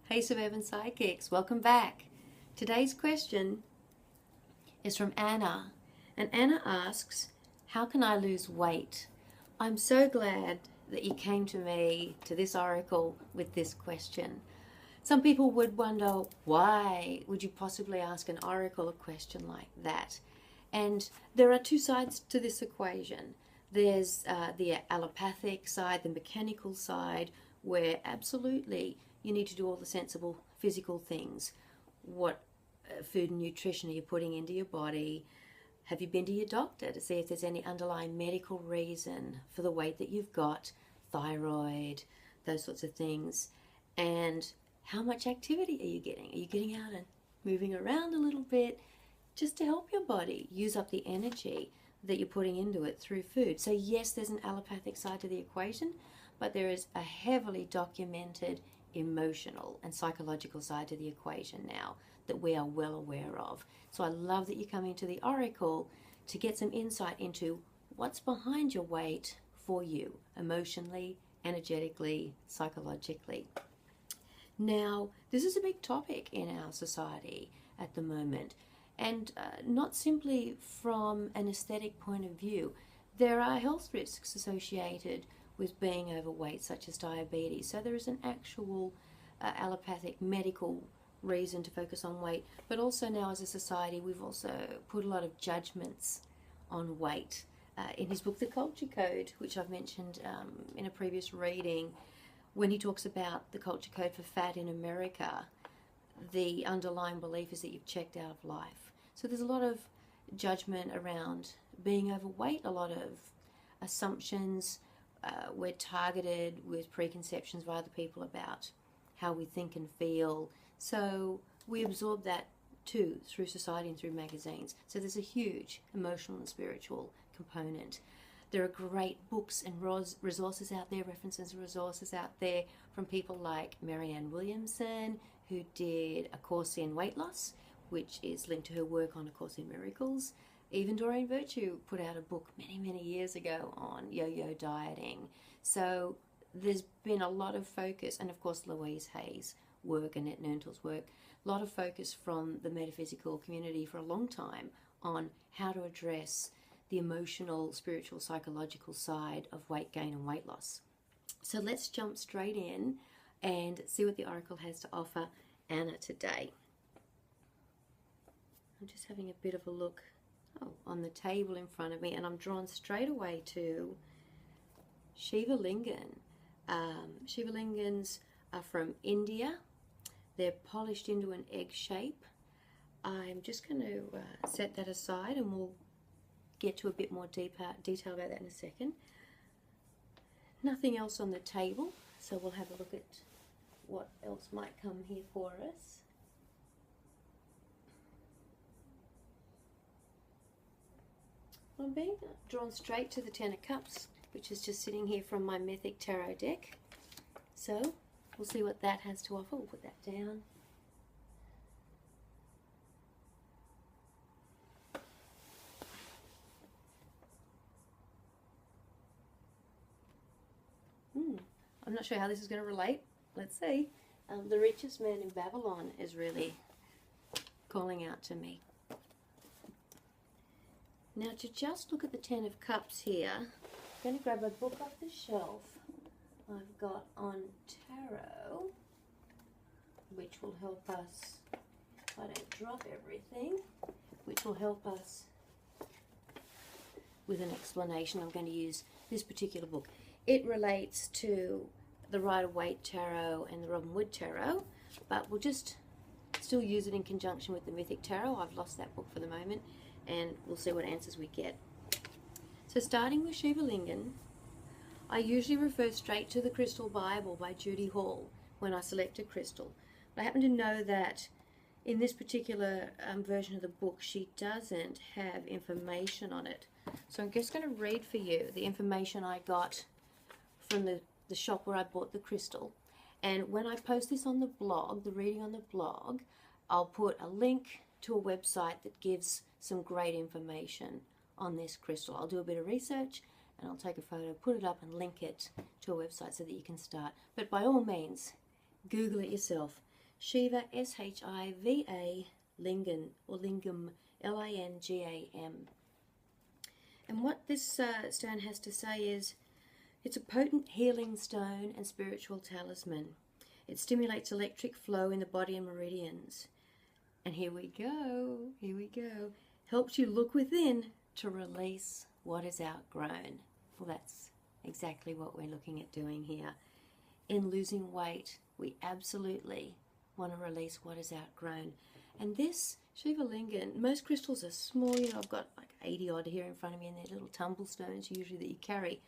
Hey Suburban Psychics, welcome back. Today's question is from Anna, and Anna asks, how can I lose weight? I'm so glad that you came to me, to this oracle, with this question. Some people would wonder, why would you possibly ask an oracle a question like that? And there are two sides to this equation. There's the allopathic side, the mechanical side, where absolutely you need to do all the sensible physical things. What food and nutrition are you putting into your body? Have you been to your doctor to see if there's any underlying medical reason for the weight that you've got, thyroid, those sorts of things? And how much activity are you getting? Are you getting out and moving around a little bit just to help your body use up the energy that you're putting into it through food? So yes, there's an allopathic side to the equation, but there is a heavily documented emotional and psychological side to the equation now that we are well aware of. So I love that you're coming to the oracle to get some insight into what's behind your weight for you, emotionally, energetically, psychologically. Now, this is a big topic in our society at the moment, and not simply from an aesthetic point of view. There are health risks associated with being overweight, such as diabetes. So there is an actual allopathic medical reason to focus on weight, but also now as a society we've also put a lot of judgments on weight. In his book The Culture Code, which I've mentioned in a previous reading, when he talks about the culture code for fat in America, the underlying belief is that you've checked out of life. So there's a lot of judgment around being overweight, a lot of assumptions. We're targeted with preconceptions by other people about how we think and feel. So we absorb that too through society and through magazines. So there's a huge emotional and spiritual component. There are great books and resources out there, references and resources out there from people like Marianne Williamson, who did A Course in Weight Loss, which is linked to her work on A Course in Miracles. Even Doreen Virtue put out a book many, many years ago on yo-yo dieting. So there's been a lot of focus, and of course Louise Hay's work, Annette Nerntal's work, a lot of focus from the metaphysical community for a long time on how to address the emotional, spiritual, psychological side of weight gain and weight loss. So let's jump straight in and see what the oracle has to offer Anna today. I'm just having a bit of a look on the table in front of me, and I'm drawn straight away to Shiva Lingan. Shiva Lingans are from India. They're polished into an egg shape. I'm just going to set that aside, and we'll get to a bit more detail about that in a second. Nothing else on the table, so we'll have a look at what else might come here for us. I'm being drawn straight to the Ten of Cups, which is just sitting here from my Mythic Tarot deck. So we'll see what that has to offer. We'll put that down. I'm not sure how this is going to relate. Let's see. The richest man in Babylon is really calling out to me. Now, to just look at the Ten of Cups here, I'm going to grab a book off the shelf I've got on tarot, which will help us, if I don't drop everything, which will help us with an explanation. I'm going to use this particular book. It relates to the Rider-Waite Tarot and the Robin Wood Tarot, but we'll just still use it in conjunction with the Mythic Tarot. I've lost that book for the moment, and we'll see what answers we get. So starting with Shiva Lingan, I usually refer straight to the Crystal Bible by Judy Hall when I select a crystal. But I happen to know that in this particular version of the book, she doesn't have information on it. So I'm just going to read for you the information I got from the shop where I bought the crystal. And when I post this on the blog, the reading on the blog, I'll put a link to a website that gives some great information on this crystal. I'll do a bit of research and I'll take a photo, put it up and link it to a website so that you can start. But by all means, Google it yourself. Shiva, S-H-I-V-A, Lingam, or Lingam, L-I-N-G-A-M. And what this stone has to say is, it's a potent healing stone and spiritual talisman. It stimulates electric flow in the body and meridians. And here we go, helps you look within to release what is outgrown. Well, that's exactly what we're looking at doing here. In losing weight, we absolutely want to release what is outgrown. And this Shiva Lingam, most crystals are small, you know, I've got like 80 odd here in front of me, and they're little tumble stones usually that you carry.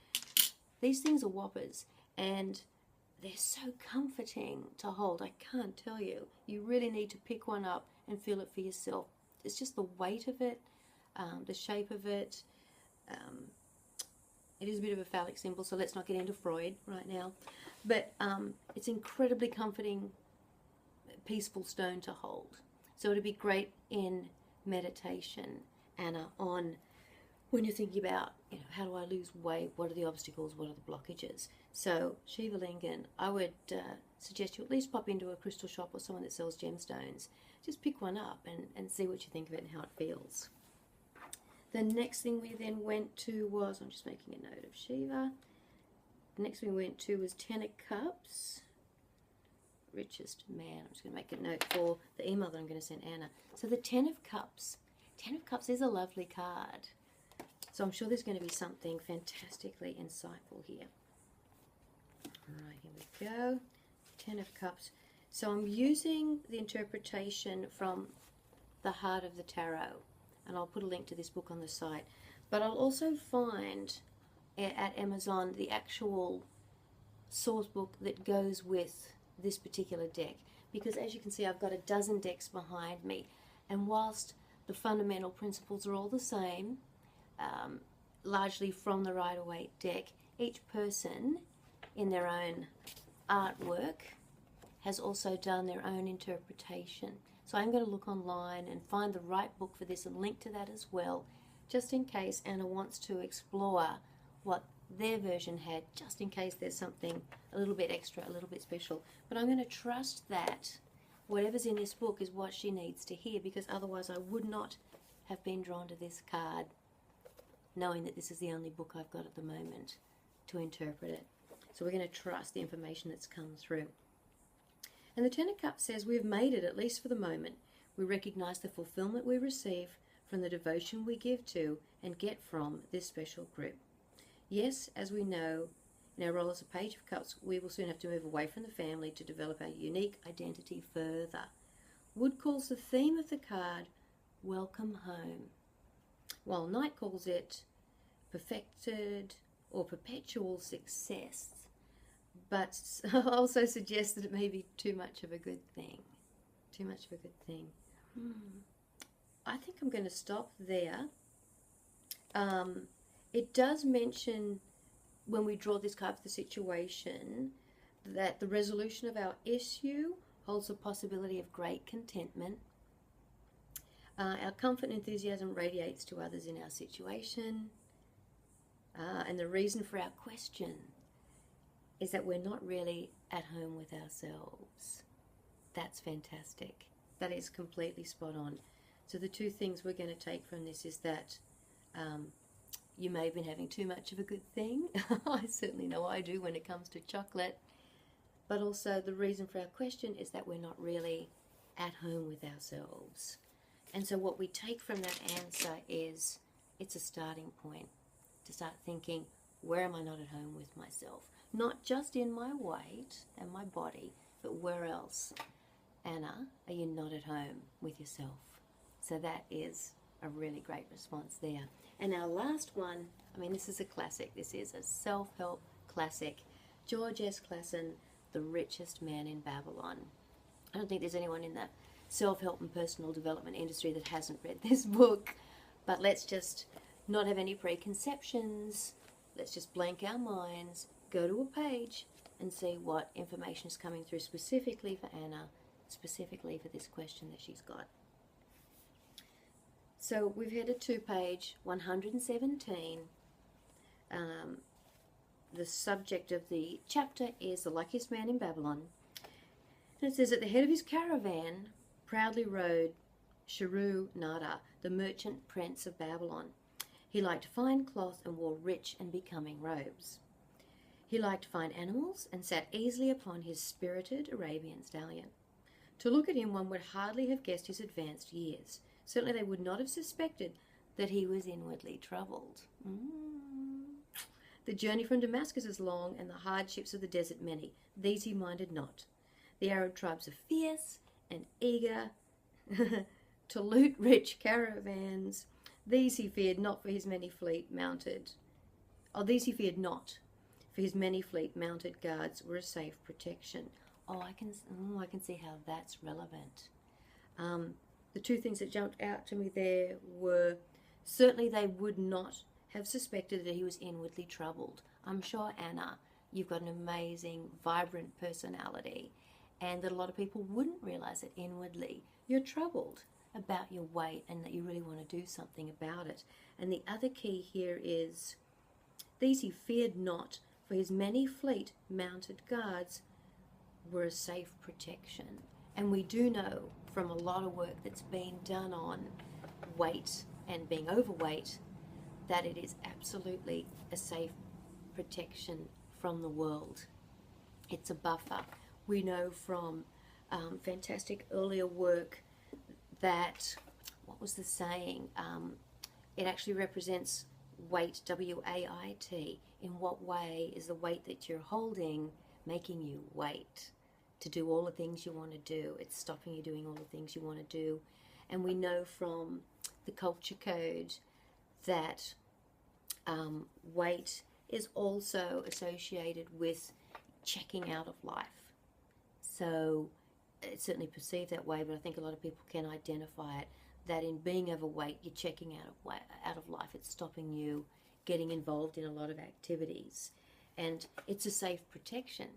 These things are whoppers, and they're so comforting to hold. I can't tell you. You really need to pick one up and feel it for yourself. It's just the weight of it, the shape of it. It is a bit of a phallic symbol, so let's not get into Freud right now. But it's incredibly comforting, peaceful stone to hold. So it'd be great in meditation, Anna, on when you're thinking about, you know, how do I lose weight? What are the obstacles? What are the blockages? So Shiva Lingam, I would suggest you at least pop into a crystal shop or someone that sells gemstones. Just pick one up and see what you think of it and how it feels. The next thing we then went to was, I'm just making a note of Shiva. The next thing we went to was Ten of Cups. Richest man. I'm just going to make a note for the email that I'm going to send Anna. So the Ten of Cups. Ten of Cups is a lovely card. So I'm sure there's going to be something fantastically insightful here. Alright, here we go. Ten of Cups. So I'm using the interpretation from the Heart of the Tarot. And I'll put a link to this book on the site. But I'll also find at Amazon the actual source book that goes with this particular deck, because as you can see, I've got a dozen decks behind me, and whilst the fundamental principles are all the same, largely from the Rider-Waite deck, each person in their own artwork has also done their own interpretation. So I'm going to look online and find the right book for this and link to that as well, just in case Anna wants to explore what their version had, just in case there's something a little bit extra, a little bit special. But I'm going to trust that whatever's in this book is what she needs to hear, because otherwise I would not have been drawn to this card, knowing that this is the only book I've got at the moment to interpret it. So we're going to trust the information that's come through. And the Ten of Cups says, we've made it, at least for the moment. We recognize the fulfillment we receive from the devotion we give to and get from this special group. Yes, as we know, in our role as a Page of Cups, we will soon have to move away from the family to develop our unique identity further. Wood calls the theme of the card, Welcome Home, while Knight calls it Perfected or Perpetual Success, but also suggests that it may be too much of a good thing. Too much of a good thing. I think I'm going to stop there. It does mention, when we draw this card for the situation, that the resolution of our issue holds the possibility of great contentment. Our comfort and enthusiasm radiates to others in our situation. And the reason for our question is that we're not really at home with ourselves. That's fantastic. That is completely spot on. So the two things we're going to take from this is that you may have been having too much of a good thing. I certainly know I do when it comes to chocolate. But also the reason for our question is that we're not really at home with ourselves. And so what we take from that answer is, it's a starting point to start thinking, where am I not at home with myself? Not just in my weight and my body, but where else, Anna, are you not at home with yourself? So that is a really great response there. And our last one, I mean, this is a classic. This is a self-help classic. George S. Clason, The Richest Man in Babylon. I don't think there's anyone in the self-help and personal development industry that hasn't read this book. But let's just not have any preconceptions. Let's just blank our minds, go to a page and see what information is coming through specifically for Anna, specifically for this question that she's got. So we've headed to page 117. The subject of the chapter is The Luckiest Man in Babylon. And it says, at the head of his caravan proudly rode Sharu-Nada, the merchant prince of Babylon. He liked fine cloth and wore rich and becoming robes. He liked fine animals and sat easily upon his spirited Arabian stallion. To look at him, one would hardly have guessed his advanced years. Certainly they would not have suspected that he was inwardly troubled. The journey from Damascus is long, and the hardships of the desert many. These he minded not. The Arab tribes are fierce and eager to loot rich caravans. These he feared not, for his many fleet mounted. These he feared not, for his many fleet mounted guards were a safe protection. I can see how that's relevant. The two things that jumped out to me there were, certainly they would not have suspected that he was inwardly troubled. I'm sure, Anna, you've got an amazing, vibrant personality, and that a lot of people wouldn't realize that inwardly you're troubled about your weight and that you really want to do something about it. And the other key here is, these he feared not, for his many fleet mounted guards were a safe protection. And we do know from a lot of work that's been done on weight and being overweight that it is absolutely a safe protection from the world. It's a buffer. We know from fantastic earlier work that, what was the saying? It actually represents weight, W-A-I-T. In what way is the weight that you're holding making you wait to do all the things you want to do? It's stopping you doing all the things you want to do. And we know from the culture code that weight is also associated with checking out of life. So it's certainly perceived that way, but I think a lot of people can identify it, that in being overweight, you're checking out of life. It's stopping you getting involved in a lot of activities. And it's a safe protection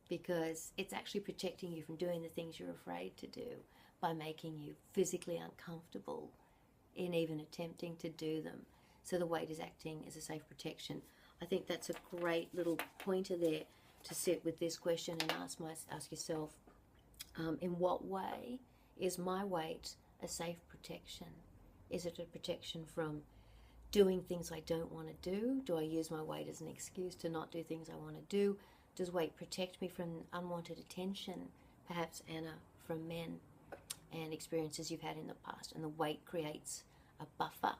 because it's actually protecting you from doing the things you're afraid to do by making you physically uncomfortable in even attempting to do them. So the weight is acting as a safe protection. I think that's a great little pointer there to sit with this question and ask yourself, in what way is my weight a safe protection? Is it a protection from doing things I don't want to do? Do I use my weight as an excuse to not do things I want to do? Does weight protect me from unwanted attention, perhaps, Anna, from men and experiences you've had in the past? And the weight creates a buffer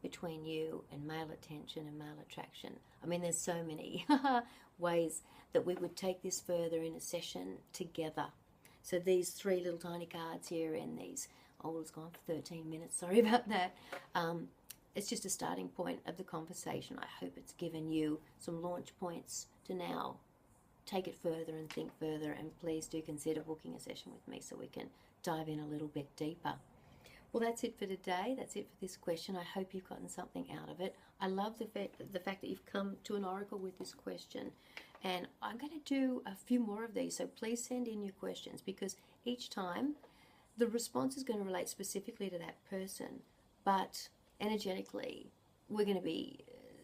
between you and male attention and male attraction. I mean, there's so many ways that we would take this further in a session together. So these three little tiny cards here and these, it's gone for 13 minutes, sorry about that. It's just a starting point of the conversation. I hope it's given you some launch points to now take it further and think further, and please do consider booking a session with me so we can dive in a little bit deeper. Well, that's it for today. That's it for this question. I hope you've gotten something out of it. I love the fact that you've come to an oracle with this question. And I'm going to do a few more of these, so please send in your questions, because each time the response is going to relate specifically to that person, but energetically we're going to be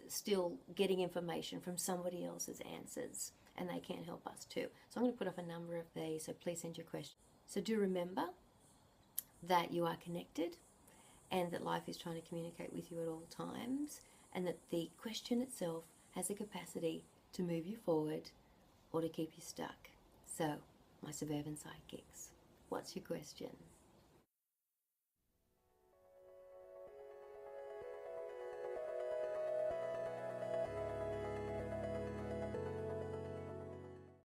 still getting information from somebody else's answers, and they can't help us too. So I'm going to put up a number of these, so please send your questions. So do remember that you are connected and that life is trying to communicate with you at all times, and that the question itself has the capacity to move you forward or to keep you stuck. So, my suburban sidekicks, what's your question?